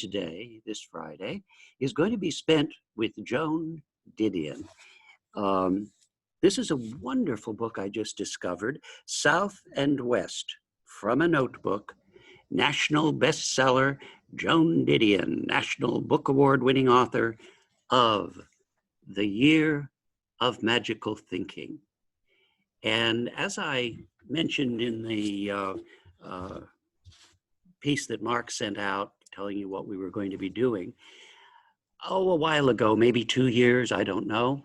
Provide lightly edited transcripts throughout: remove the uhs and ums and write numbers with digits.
today, this Friday, is going to be spent with Joan Didion. This is a wonderful book I just discovered, South and West, from a Notebook, national bestseller, Joan Didion, National Book Award winning author of The Year of Magical Thinking. And as I mentioned in the piece that Mark sent out telling you what we were going to be doing, a while ago, maybe 2 years, I don't know,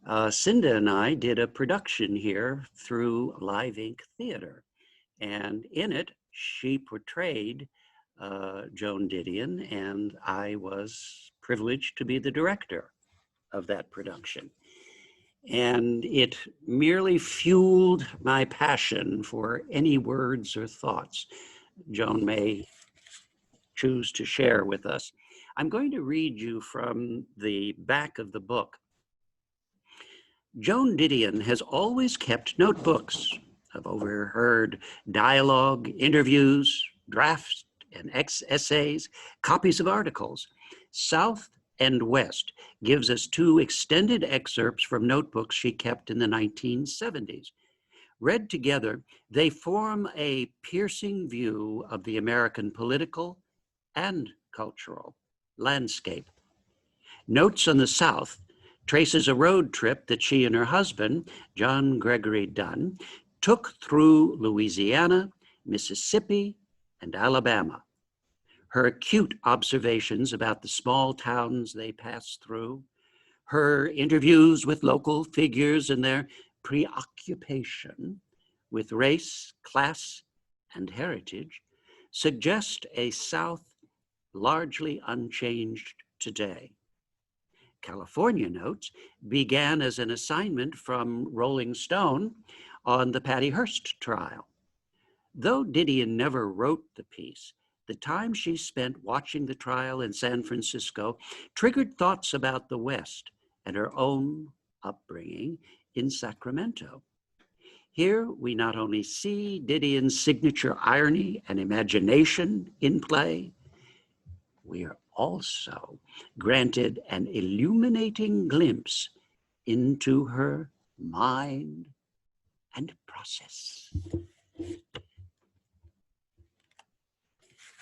Sinda and I did a production here through Live Ink Theater. And in it, she portrayed Joan Didion, and I was privileged to be the director of that production. And it merely fueled my passion for any words or thoughts Joan may choose to share with us. I'm going to read you from the back of the book. Joan Didion has always kept notebooks. I've overheard dialogue, interviews, drafts and essays, copies of articles. South and West gives us 2 extended excerpts from notebooks she kept in the 1970s. Read together, they form a piercing view of the American political and cultural landscape. Notes on the South traces a road trip that she and her husband, John Gregory Dunn, took through Louisiana, Mississippi, and Alabama. Her acute observations about the small towns they passed through, her interviews with local figures and their preoccupation with race, class, and heritage suggest a South largely unchanged today. California Notes began as an assignment from Rolling Stone on the Patty Hearst trial. Though Didion never wrote the piece, the time she spent watching the trial in San Francisco triggered thoughts about the West and her own upbringing in Sacramento. Here we not only see Didion's signature irony and imagination in play, we are also granted an illuminating glimpse into her mind and process.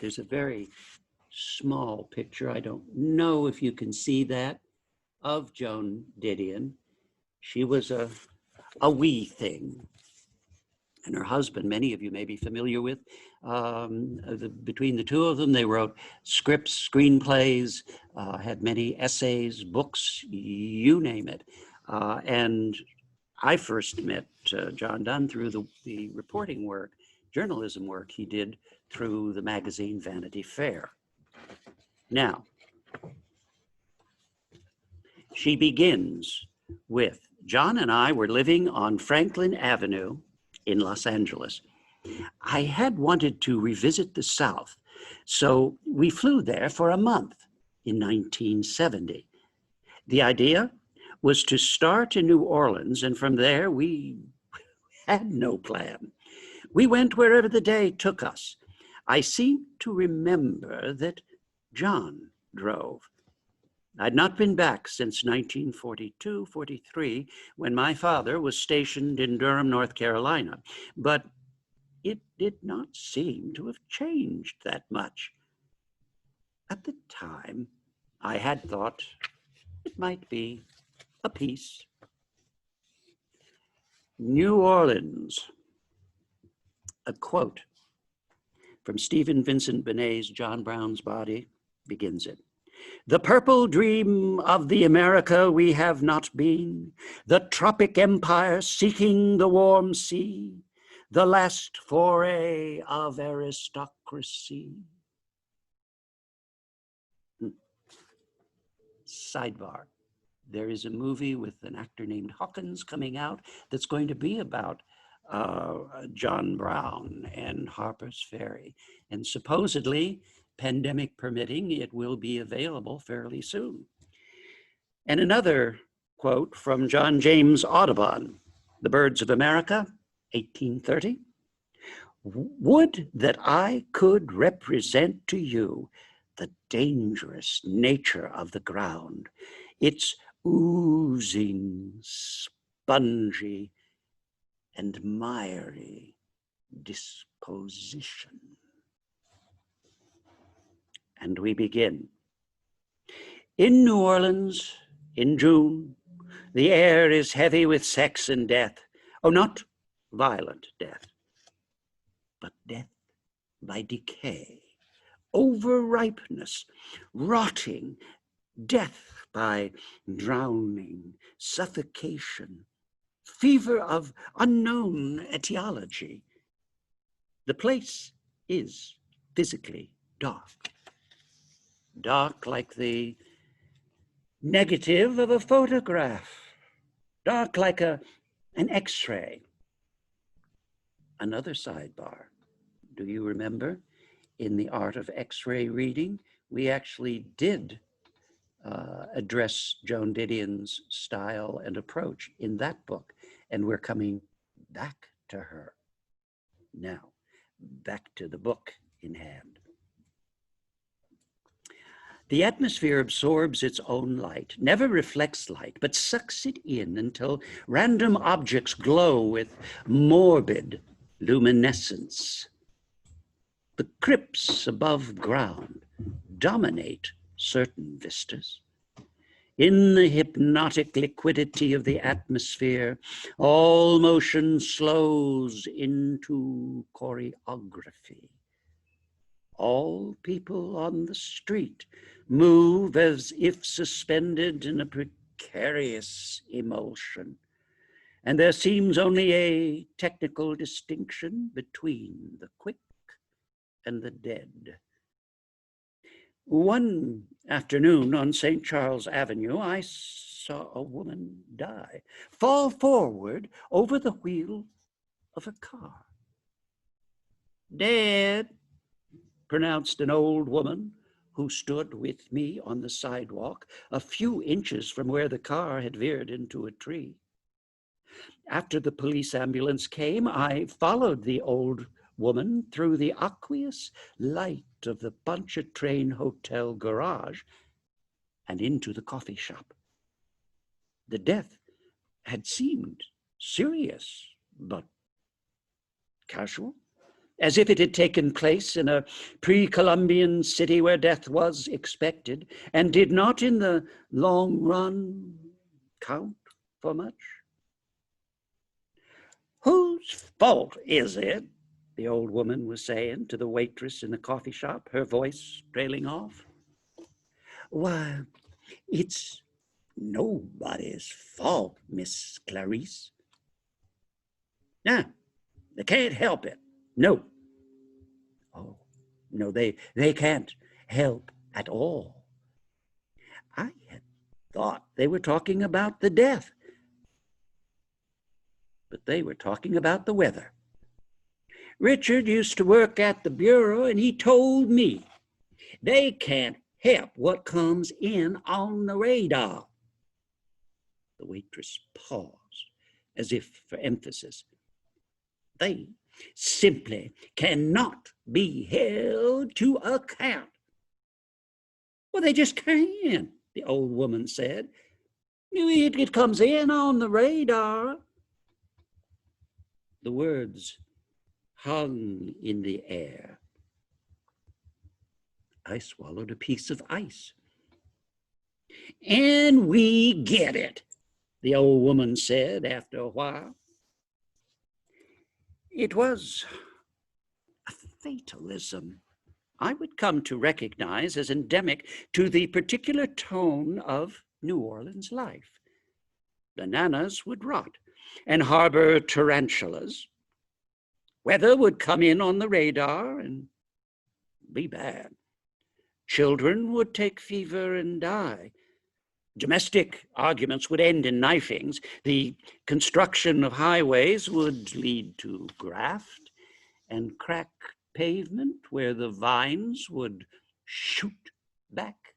There's a very small picture, I don't know if you can see that, of Joan Didion. She was a wee thing. And her husband, many of you may be familiar with, between the two of them, they wrote scripts, screenplays, had many essays, books, you name it. And I first met John Dunn through the reporting work, journalism work he did through the magazine Vanity Fair. Now, she begins with, John and I were living on Franklin Avenue in Los Angeles. I had wanted to revisit the South, so we flew there for a month in 1970. The idea was to start in New Orleans, and from there we had no plan. We went wherever the day took us. I seem to remember that John drove. I'd not been back since 1942-43, when my father was stationed in Durham, North Carolina, but it did not seem to have changed that much. At the time, I had thought it might be a piece. New Orleans. A quote from Stephen Vincent Benet's John Brown's Body begins it. The purple dream of the America we have not been, the tropic empire seeking the warm sea, the last foray of aristocracy. Sidebar. There is a movie with an actor named Hawkins coming out that's going to be about John Brown and Harper's Ferry. And supposedly, pandemic permitting, it will be available fairly soon. And another quote from John James Audubon, The Birds of America, 1830. Would that I could represent to you the dangerous nature of the ground, its oozing, spongy, and miry disposition. And we begin. In New Orleans, in June, the air is heavy with sex and death. Oh, not violent death, but death by decay, overripeness, rotting, death by drowning, suffocation, fever of unknown etiology. The place is physically dark. Dark like the negative of a photograph. Dark like an X-ray. Another sidebar. Do you remember? In the art of X-ray reading, we actually did address Joan Didion's style and approach in that book, and we're coming back to her now, back to the book in hand. The atmosphere absorbs its own light, never reflects light, but sucks it in until random objects glow with morbid luminescence. The crypts above ground dominate certain vistas. In the hypnotic liquidity of the atmosphere, all motion slows into choreography. All people on the street move as if suspended in a precarious emulsion, and there seems only a technical distinction between the quick and the dead. One afternoon on St. Charles Avenue, I saw a woman die, fall forward over the wheel of a car. Dead, pronounced an old woman who stood with me on the sidewalk a few inches from where the car had veered into a tree. After the police ambulance came, I followed the old woman through the aqueous light of the Pontchartrain Hotel garage and into the coffee shop. The death had seemed serious, but casual, as if it had taken place in a pre-Columbian city where death was expected and did not in the long run count for much. Whose fault is it? The old woman was saying to the waitress in the coffee shop, her voice trailing off. Why, it's nobody's fault, Miss Clarice. Nah, they can't help it. No. Oh, no, they can't help at all. I had thought they were talking about the death, but they were talking about the weather. Richard used to work at the Bureau, and he told me they can't help what comes in on the radar. The waitress paused, as if for emphasis. They simply cannot be held to account. Well, they just can't, the old woman said. It comes in on the radar. The words hung in the air. I swallowed a piece of ice. And we get it, the old woman said after a while. It was a fatalism I would come to recognize as endemic to the particular tone of New Orleans life. Bananas would rot and harbor tarantulas. Weather would come in on the radar and be bad. Children would take fever and die. Domestic arguments would end in knifings. The construction of highways would lead to graft and cracked pavement where the vines would shoot back.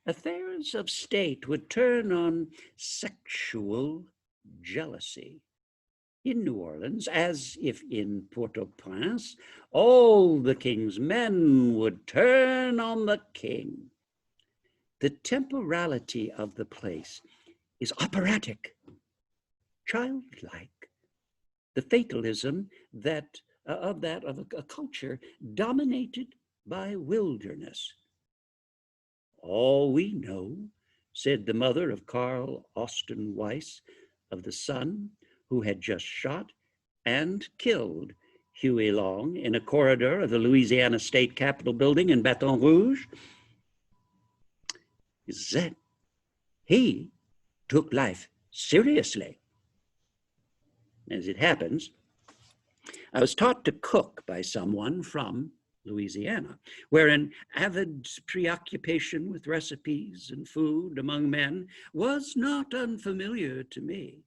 Affairs of state would turn on sexual jealousy. In New Orleans, as if in Port-au-Prince, all the king's men would turn on the king. The temporality of the place is operatic, childlike. The fatalism of a culture dominated by wilderness. All we know, said the mother of Carl Austin Weiss, of the son who had just shot and killed Huey Long in a corridor of the Louisiana State Capitol building in Baton Rouge, is that he took life seriously. As it happens, I was taught to cook by someone from Louisiana, where an avid preoccupation with recipes and food among men was not unfamiliar to me.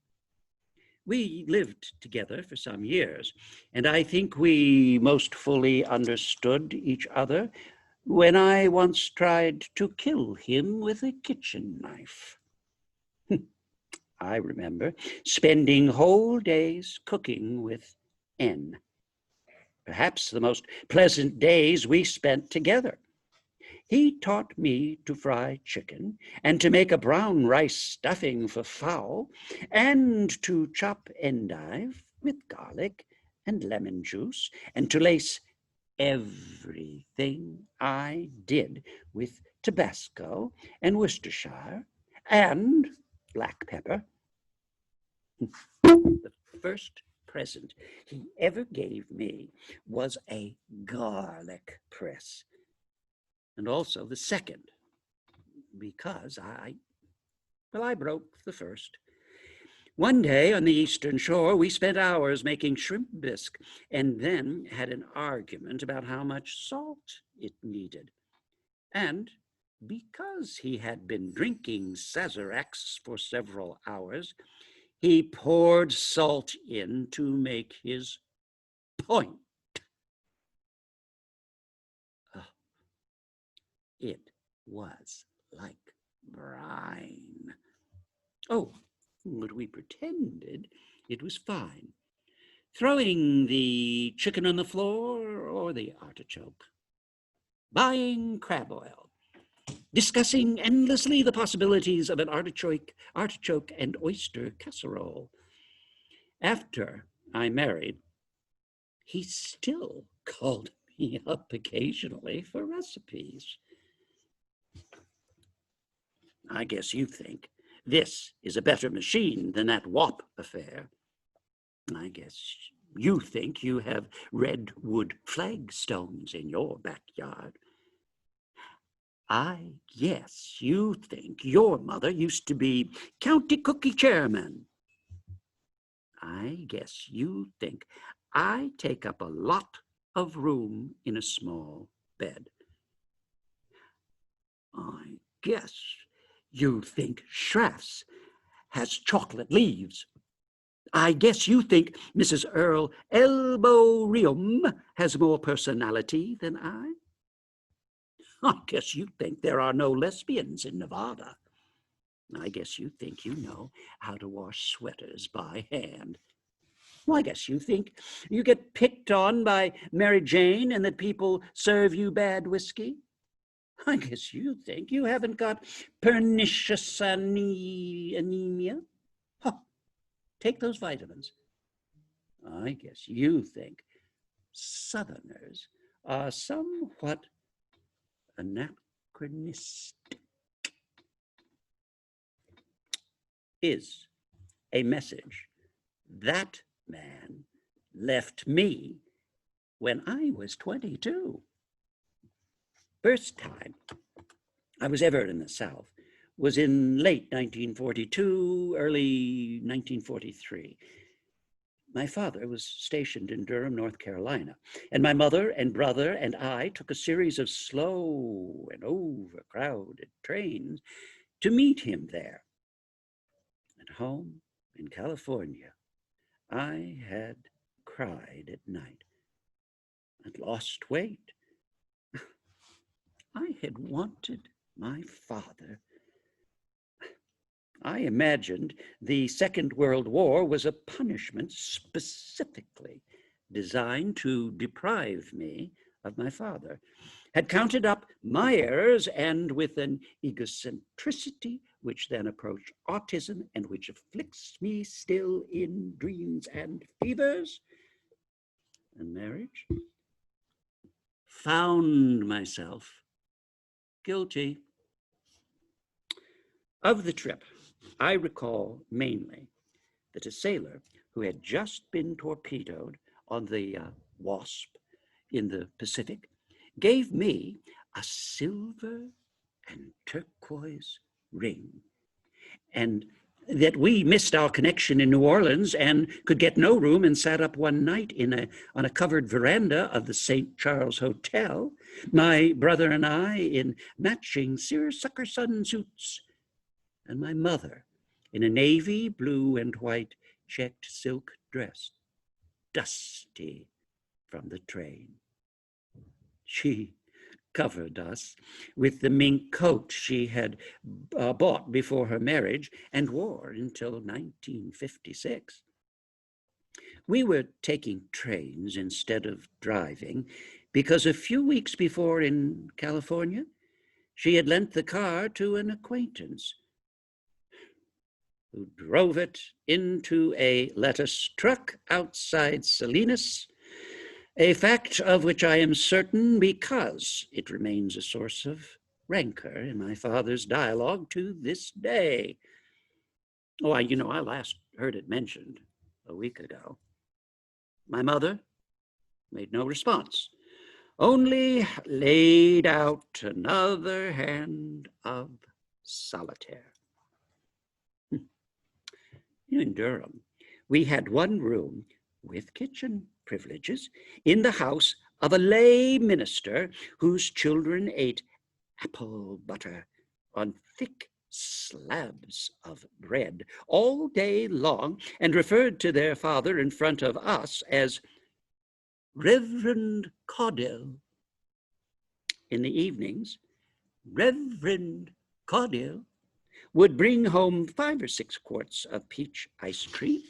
We lived together for some years, and I think we most fully understood each other when I once tried to kill him with a kitchen knife. I remember spending whole days cooking with N. Perhaps the most pleasant days we spent together. He taught me to fry chicken and to make a brown rice stuffing for fowl and to chop endive with garlic and lemon juice and to lace everything I did with Tabasco and Worcestershire and black pepper. The first present he ever gave me was a garlic press, and also the second, because I broke the first. One day on the Eastern Shore, we spent hours making shrimp bisque and then had an argument about how much salt it needed. And because he had been drinking Sazeracs for several hours, he poured salt in to make his point. It was like brine. Oh, but we pretended it was fine, throwing the chicken on the floor or the artichoke, buying crab oil, discussing endlessly the possibilities of an artichoke and oyster casserole. After I married, he still called me up occasionally for recipes. I guess you think this is a better machine than that WAP affair. I guess you think you have redwood flagstones in your backyard. I guess you think your mother used to be county cookie chairman. I guess you think I take up a lot of room in a small bed. I guess you think Schraff's has chocolate leaves. I guess you think Mrs. Earl Elbow Rium has more personality than I. I guess you think there are no lesbians in Nevada. I guess you think you know how to wash sweaters by hand. Well, I guess you think you get picked on by Mary Jane and that people serve you bad whiskey. I guess you think you haven't got pernicious anemia. Huh. Take those vitamins. I guess you think Southerners are somewhat anachronistic. Is a message that man left me when I was 22. First time I was ever in the South was in late 1942, early 1943. My father was stationed in Durham, North Carolina, and my mother and brother and I took a series of slow and overcrowded trains to meet him there. At home in California, I had cried at night. I'd lost weight. I had wanted my father. I imagined the Second World War was a punishment specifically designed to deprive me of my father, had counted up my errors, and with an egocentricity which then approached autism and which afflicts me still in dreams and fevers and marriage, found myself guilty. Of the trip, I recall mainly that a sailor who had just been torpedoed on the Wasp in the Pacific gave me a silver and turquoise ring, and that we missed our connection in New Orleans and could get no room and sat up one night on a covered veranda of the St. Charles Hotel, my brother and I in matching seersucker sun suits, and my mother in a navy blue and white checked silk dress, dusty from the train. She covered us with the mink coat she had bought before her marriage and wore until 1956. We were taking trains instead of driving because a few weeks before in California, she had lent the car to an acquaintance who drove it into a lettuce truck outside Salinas, a fact of which I am certain because it remains a source of rancor in my father's dialogue to this day. Oh, I last heard it mentioned a week ago. My mother made no response, only laid out another hand of solitaire. In Durham, we had one room with kitchen privileges in the house of a lay minister whose children ate apple butter on thick slabs of bread all day long and referred to their father in front of us as Reverend Caudil. In the evenings, Reverend Caudil would bring home 5 or 6 quarts of peach ice cream,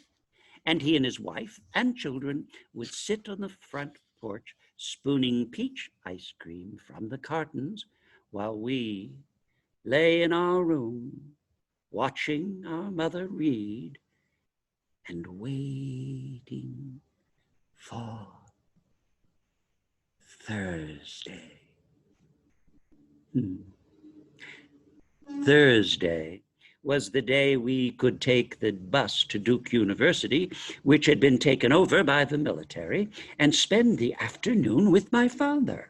and he and his wife and children would sit on the front porch spooning peach ice cream from the cartons while we lay in our room watching our mother read and waiting for Thursday. Thursday was the day we could take the bus to Duke University, which had been taken over by the military, and spend the afternoon with my father.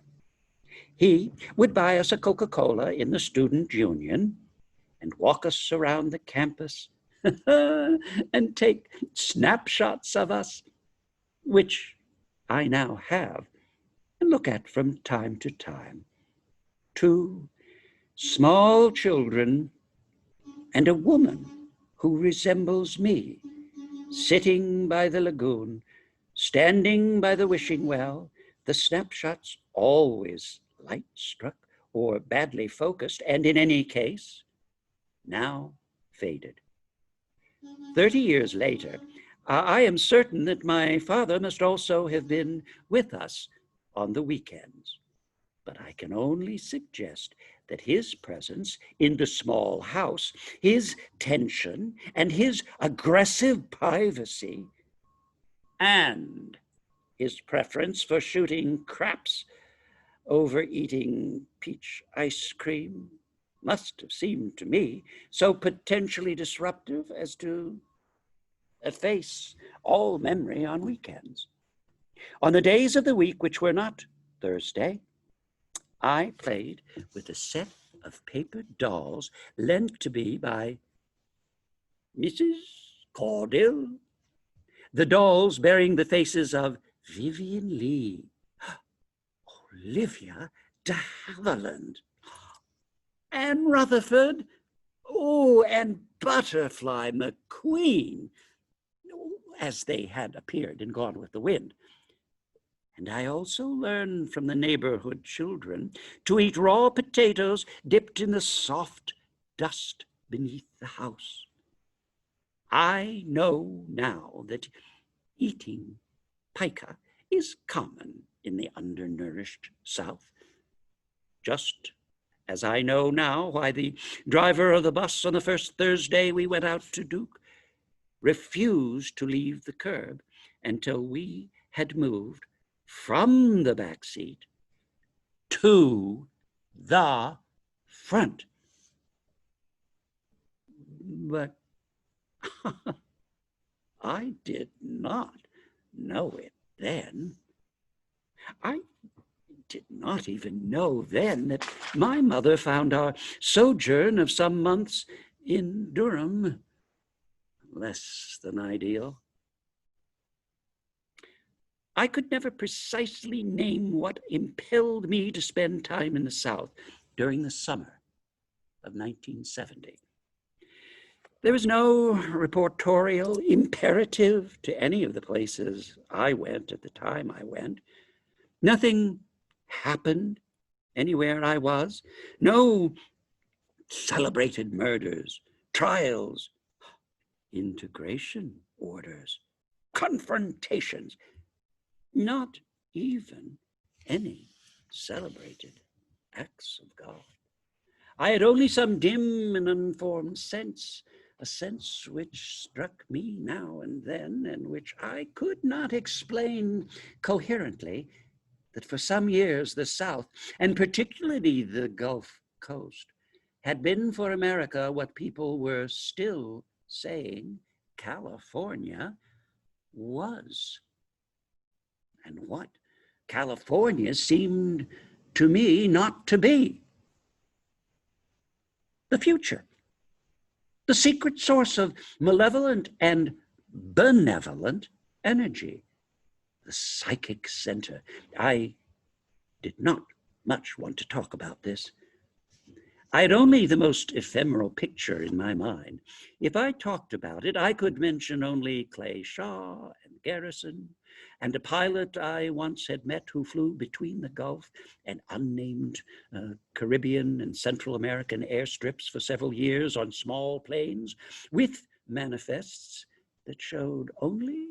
He would buy us a Coca-Cola in the student union and walk us around the campus and take snapshots of us, which I now have and look at from time to time. 2 small children and a woman who resembles me, sitting by the lagoon, standing by the wishing well, the snapshots always light-struck or badly focused, and in any case, now faded. 30 years later, I am certain that my father must also have been with us on the weekends, but I can only suggest that his presence in the small house, his tension and his aggressive privacy, and his preference for shooting craps over eating peach ice cream must have seemed to me so potentially disruptive as to efface all memory on weekends. On the days of the week which were not Thursday, I played with a set of paper dolls lent to me by Mrs. Caudil, the dolls bearing the faces of Vivian Lee, Olivia de Havilland, Anne Rutherford, and Butterfly McQueen, as they had appeared in Gone with the Wind. And I also learned from the neighborhood children to eat raw potatoes dipped in the soft dust beneath the house, I know now that eating pica is common in the undernourished South, just as I know now why the driver of the bus on the first Thursday we went out to Duke refused to leave the curb until we had moved from the back seat to the front. But I did not know it then. I did not even know then that my mother found our sojourn of some months in Durham less than ideal. I could never precisely name what impelled me to spend time in the South during the summer of 1970. There was no reportorial imperative to any of the places I went at the time I went. Nothing happened anywhere I was. No celebrated murders, trials, integration orders, confrontations, not even any celebrated acts of God. I had only some dim and unformed sense, a sense which struck me now and then, and which I could not explain coherently, that for some years the South, and particularly the Gulf Coast, had been for America what people were still saying California was. And what California seemed to me not to be. The future, the secret source of malevolent and benevolent energy, the psychic center. I did not much want to talk about this. I had only the most ephemeral picture in my mind. If I talked about it, I could mention only Clay Shaw and Garrison, and a pilot I once had met who flew between the Gulf and unnamed Caribbean and Central American airstrips for several years on small planes with manifests that showed only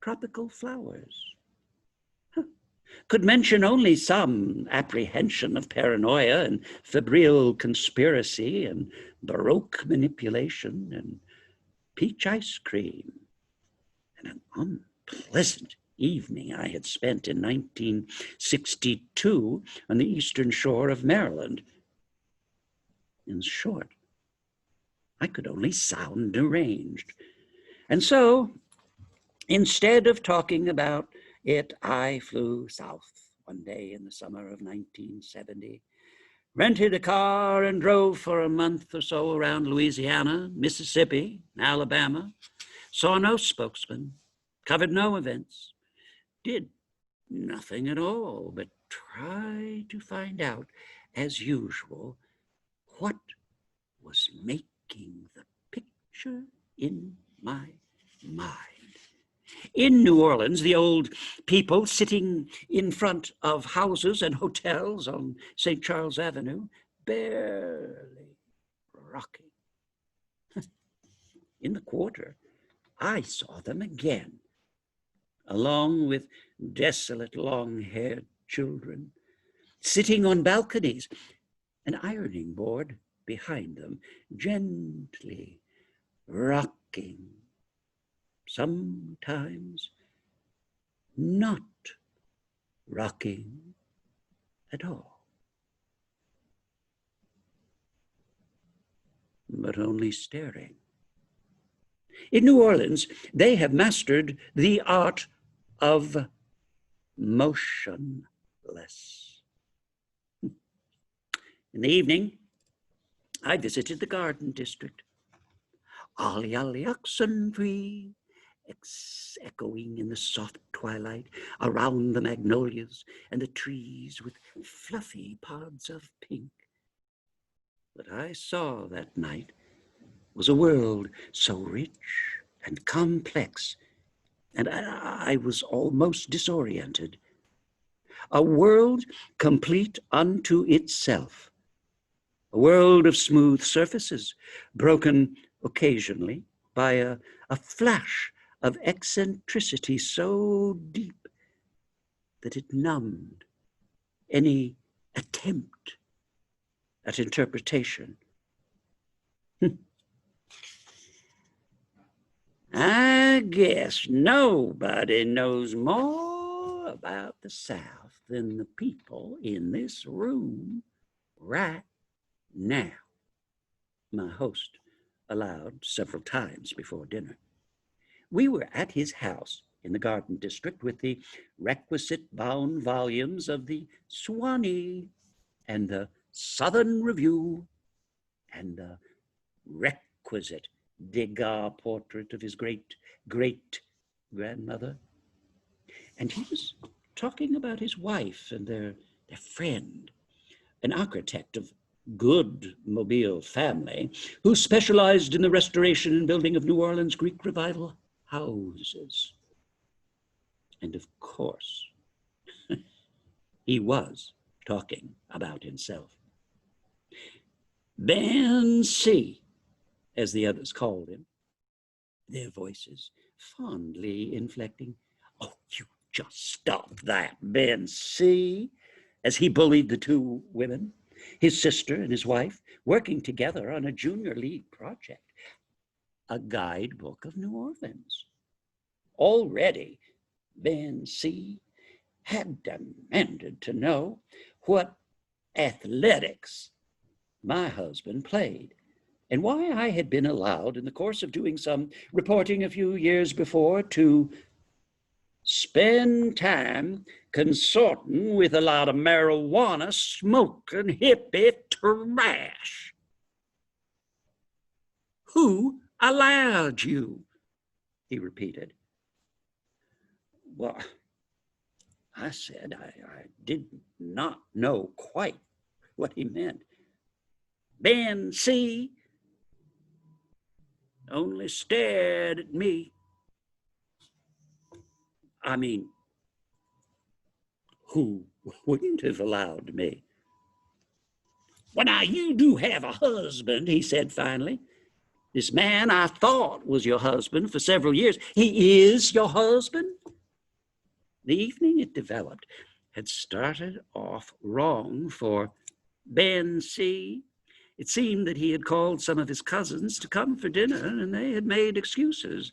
tropical flowers. Could mention only some apprehension of paranoia and febrile conspiracy and Baroque manipulation and peach ice cream and an unpleasant evening I had spent in 1962 on the eastern shore of Maryland. In short, I could only sound deranged. And so, instead of talking about it, I flew south one day in the summer of 1970, rented a car and drove for a month or so around Louisiana, Mississippi, Alabama, saw no spokesman, covered no events, did nothing at all but try to find out, as usual, what was making the picture in my mind. In New Orleans, the old people sitting in front of houses and hotels on St. Charles Avenue, barely rocking. In the quarter, I saw them again, along with desolate long-haired children, sitting on balconies, an ironing board behind them, gently rocking, sometimes not rocking at all, but only staring. In New Orleans, they have mastered the art of motionless. In the evening, I visited the Garden District. Ollie, ollie, oxen free, echoing in the soft twilight around the magnolias and the trees with fluffy pods of pink. What I saw that night was a world so rich and complex, and I was almost disoriented. A world complete unto itself. A world of smooth surfaces, broken occasionally by a flash of eccentricity so deep that it numbed any attempt at interpretation. I guess nobody knows more about the South than the people in this room right now, my host allowed several times before dinner. We were at his house in the Garden District with the requisite bound volumes of the Swanee and the Southern Review and the requisite Degas portrait of his great-great-grandmother. And he was talking about his wife and their friend, an architect of good Mobile family who specialized in the restoration and building of New Orleans Greek Revival houses. And of course, he was talking about himself. Ben C., as the others called him, their voices fondly inflecting, "Oh, you just stop that, Ben C.," as he bullied the two women, his sister and his wife, working together on a junior league project, a guidebook of New Orleans. Already, Ben C. had demanded to know what athletics my husband played, and why I had been allowed, in the course of doing some reporting a few years before, to spend time consorting with a lot of marijuana smoking hippie trash. "Who allowed you?" he repeated. Well, I said I did not know quite what he meant. Ben C. only stared at me. I mean, who wouldn't have allowed me? "Well, now, you do have a husband," he said finally. "This man I thought was your husband for several years. He is your husband?" The evening, it developed, had started off wrong for Ben C. It seemed that he had called some of his cousins to come for dinner, and they had made excuses.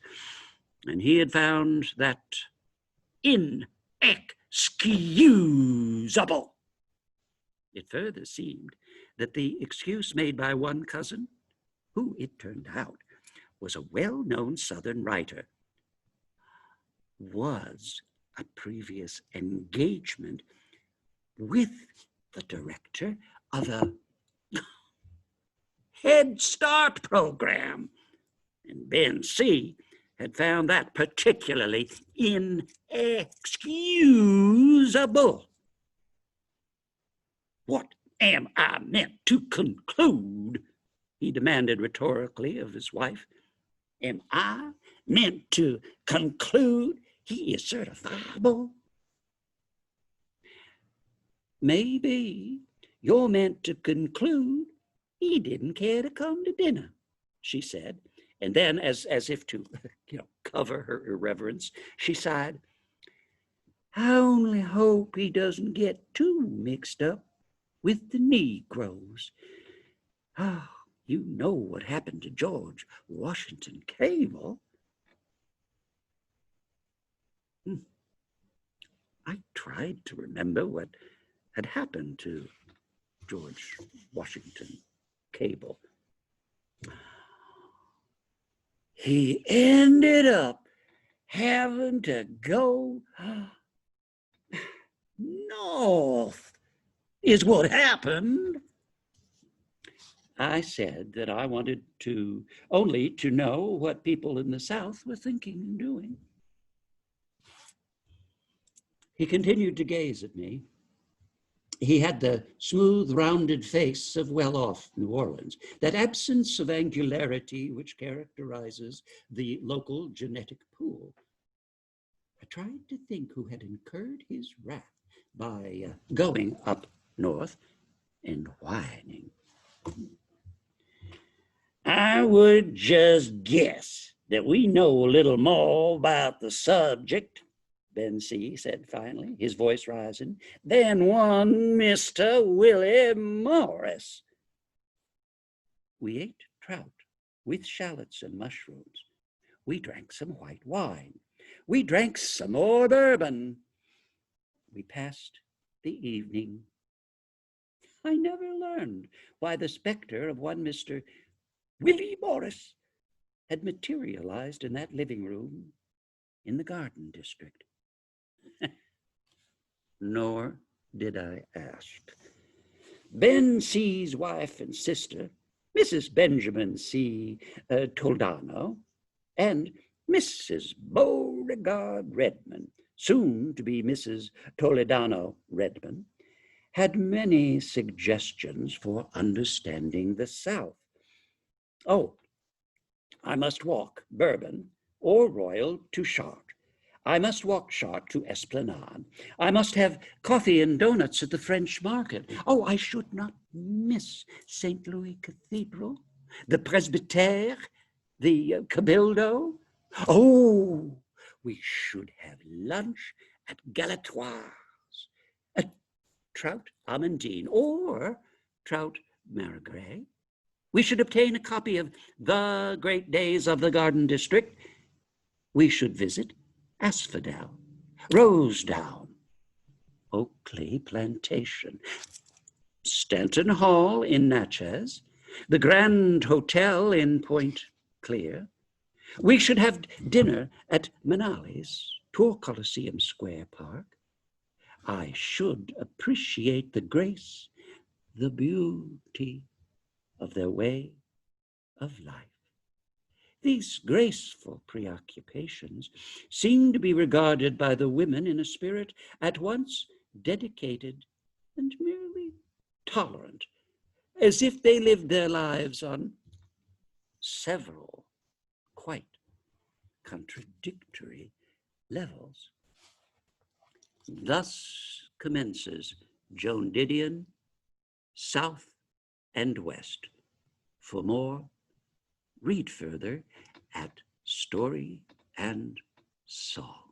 And he had found that inexcusable. It further seemed that the excuse made by one cousin, who, it turned out, was a well-known Southern writer, was a previous engagement with the director of a Head Start program. And Ben C. had found that particularly inexcusable. "What am I meant to conclude?" he demanded rhetorically of his wife. "Am I meant to conclude he is certifiable?" "Maybe you're meant to conclude he didn't care to come to dinner," she said. And then, as if to cover her irreverence, she sighed, "I only hope he doesn't get too mixed up with the Negroes. Oh, you know what happened to George Washington Cable." I tried to remember what had happened to George Washington Cable. "He ended up having to go north, is what happened." I said that I wanted only to know what people in the South were thinking and doing. He continued to gaze at me. He had the smooth, rounded face of well-off New Orleans, that absence of angularity which characterizes the local genetic pool. I tried to think who had incurred his wrath by going up north and whining. "I would just guess that we know a little more about the subject, Ben C. said finally, his voice rising, than one Mr. Willie Morris. We ate trout with shallots and mushrooms. We drank some white wine. We drank some more bourbon. We passed the evening. I never learned why the specter of one Mr. Willie Morris had materialized in that living room in the Garden District. Nor did I ask. Ben C.'s wife and sister, Mrs. Benjamin C. Toledano, and Mrs. Beauregard Redmond, soon to be Mrs. Toledano Redmond, had many suggestions for understanding the South. Oh, I must walk Bourbon or Royal to Chartres. I must walk Chartres to Esplanade. I must have coffee and donuts at the French Market. Oh, I should not miss St. Louis Cathedral, the Presbytère, the Cabildo. Oh, we should have lunch at Galatoire's, a trout amandine or trout maragray. We should obtain a copy of The Great Days of the Garden District. We should visit Asphodel, Rosedown, Oakley Plantation, Stanton Hall in Natchez, the Grand Hotel in Point Clear. We should have dinner at Manali's, tour Coliseum Square Park. I should appreciate the grace, the beauty of their way of life. These graceful preoccupations seem to be regarded by the women in a spirit at once dedicated and merely tolerant, as if they lived their lives on several quite contradictory levels. Thus commences Joan Didion, South and West. For more, read further at Story and Song.